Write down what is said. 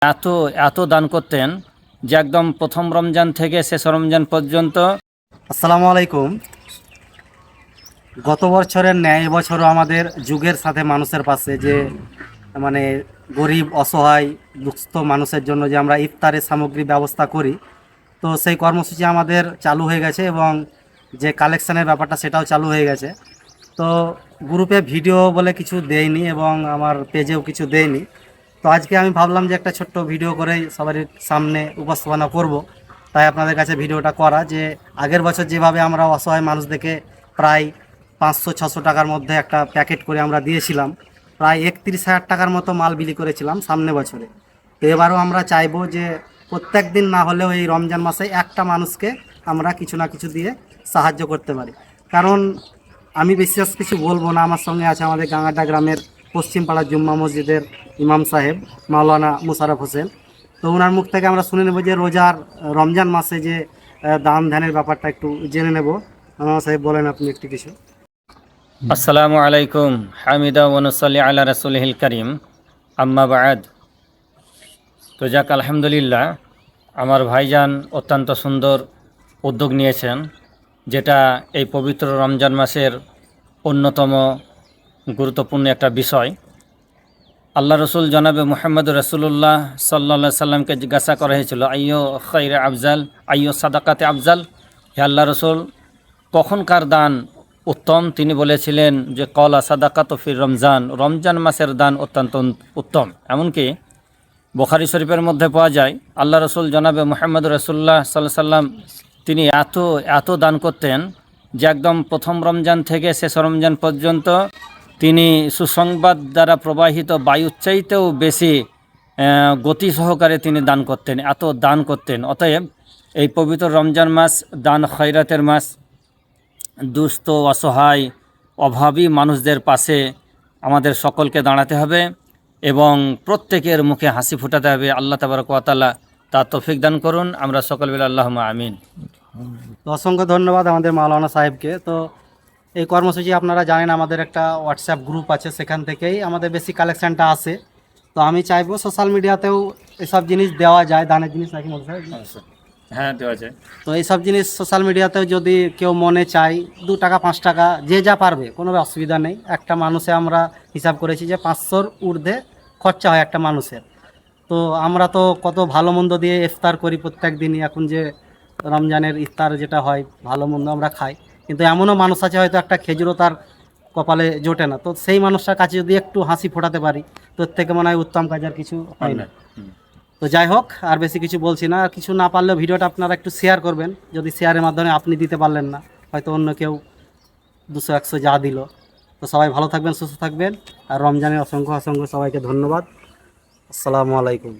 এত এত দান করতেন যে একদম প্রথম রমজান থেকে শেষ রমজান পর্যন্ত। আসসালামু আলাইকুম। গত বছরের ন্যায় এবছরও আমাদের যুগের সাথে মানুষের পাশে যে মানে গরিব অসহায় দুস্থ মানুষের জন্য যে আমরা ইফতারের সামগ্রী ব্যবস্থা করি, তো সেই কর্মসূচি আমাদের চালু হয়ে গেছে এবং যে কালেকশানের ব্যাপারটা সেটাও চালু হয়ে গেছে। তো গ্রুপে ভিডিও বলে কিছু দেয়নি এবং আমার পেজেও কিছু দেয়নি। তো আজকে আমি ভাবলাম যে একটা ছোট্ট ভিডিও করেই সবার সামনে উপস্থাপনা করব। তাই আপনাদের কাছে ভিডিওটা করা যে আগের বছর যেভাবে আমরা অসহায় মানুষদেরকে প্রায় 500-600 টাকার মধ্যে একটা প্যাকেট করে আমরা দিয়েছিলাম, প্রায় 31,000 টাকার মতো মাল বিলি করেছিলাম সামনে বছরে। তো এবারও আমরা চাইবো যে প্রত্যেক দিন না হলেও এই রমজান মাসে একটা মানুষকে আমরা কিছু না কিছু দিয়ে সাহায্য করতে পারি। কারণ আমি বিশেষ কিছু বলবো না, আমার সঙ্গে আছে আমাদের গাঙ্গাটা গ্রামের পশ্চিমপাড়া জুম্মা মসজিদের ইমাম সাহেব মাওলানা মুশারফ হোসেন। তো ওনার মুখ থেকে আমরা শুনে নেব যে রোজার রমজান মাসে যে দান ধ্যানের ব্যাপারটা একটু জেনে নেব। মাওলানা সাহেব বলেন আপনি একটু কিছু। আসসালামু আলাইকুম, হামিদা ওয়ানুসাল্লি আলা রাসূলিহিল কারীম, আম্মা বা'দ। তো যাক, আলহামদুলিল্লাহ, আমার ভাইজান অত্যন্ত সুন্দর উদ্যোগ নিয়েছেন, যেটা এই পবিত্র রমজান মাসের অন্যতম গুরুত্বপূর্ণ একটা বিষয়। আল্লাহ রসুল জনাবে মুহাম্মদ রাসূলুল্লাহ সাল্লাল্লাহু সাল্লামকে জিজ্ঞাসা করা হয়েছিল, আইয়ো খায়রে আফজাল, আইয়ো সাদাকাতে আফজাল, হে আল্লাহ রসুল, কখনকার দান উত্তম? তিনি বলেছিলেন যে কলা সাদাকাত ফির রমজান, রমজান মাসের দান অত্যন্ত উত্তম। এমনকি বুখারী শরীফের মধ্যে পাওয়া যায় আল্লাহ রসুল জনাবে মুহাম্মদ রাসূলুল্লাহ সাল্লাল্লাহু সাল্লাম তিনি এত দান করতেন যে একদম প্রথম রমজান থেকে শেষ রমজান পর্যন্ত তিনি সুসংবাদ দ্বারা প্রবাহিত বায়ুর চাইতেও বেশি গতি সহকারে তিনি দান করতেন, এত দান করতেন। অতএব এই পবিত্র রমজান মাস দান খয়রাতের মাস। দুস্থ অসহায় অভাবী মানুষদের পাশে আমাদের সকলকে দাঁড়াতে হবে এবং প্রত্যেকের মুখে হাসি ফোটাতে হবে। আল্লাহ তাবারক ওয়া তাআলা তা তৌফিক দান করুন। আমরা সকল বলি আল্লাহুম্মা আমিন। তো অসংখ্য ধন্যবাদ আমাদের মাওলানা সাহেবকে। তো এই কর্মসূচি আপনারা জানেন আমাদের একটা হোয়াটসঅ্যাপ গ্রুপ আছে, সেখান থেকেই আমাদের বেশি কালেকশানটা আসে। তো আমি চাইবো সোশ্যাল মিডিয়াতেও এসব জিনিস দেওয়া যায়, দানের জিনিস নাকি বলতে হয়? হ্যাঁ, দেওয়া যায়। তো এইসব জিনিস সোশ্যাল মিডিয়াতেও যদি কেউ মনে চায় 2 টাকা 5 টাকা যে যা পারবে, কোনো অসুবিধা নেই। একটা মানুষে আমরা হিসাব করেছি যে 500-র ঊর্ধ্বে খরচা হয় একটা মানুষের। তো আমরা তো কত ভালো মন্দ দিয়ে ইফতার করি প্রত্যেক দিনই, এখন যে রমজানের ইফতার যেটা হয় ভালো মন্দ আমরা খাই, কিন্তু এমনও মানুষ আছে হয়তো একটা খেজুরও তার কপালে জোটে না। তো সেই মানুষটার কাছে যদি একটু হাসি ফোটাতে পারি, তোর থেকে মনে হয় উত্তম কাজ আর কিছু হয় না। তো যাই হোক, আর বেশি কিছু বলছি না। আর কিছু না পারলেও ভিডিওটা আপনারা একটু শেয়ার করবেন, যদি শেয়ারের মাধ্যমে আপনি দিতে পারলেন না, হয়তো অন্য কেউ 200-100 যা দিল। তো সবাই ভালো থাকবেন, সুস্থ থাকবেন। আর রমজানের অসংখ্য অসংখ্য সবাইকে ধন্যবাদ। আসসালামু আলাইকুম।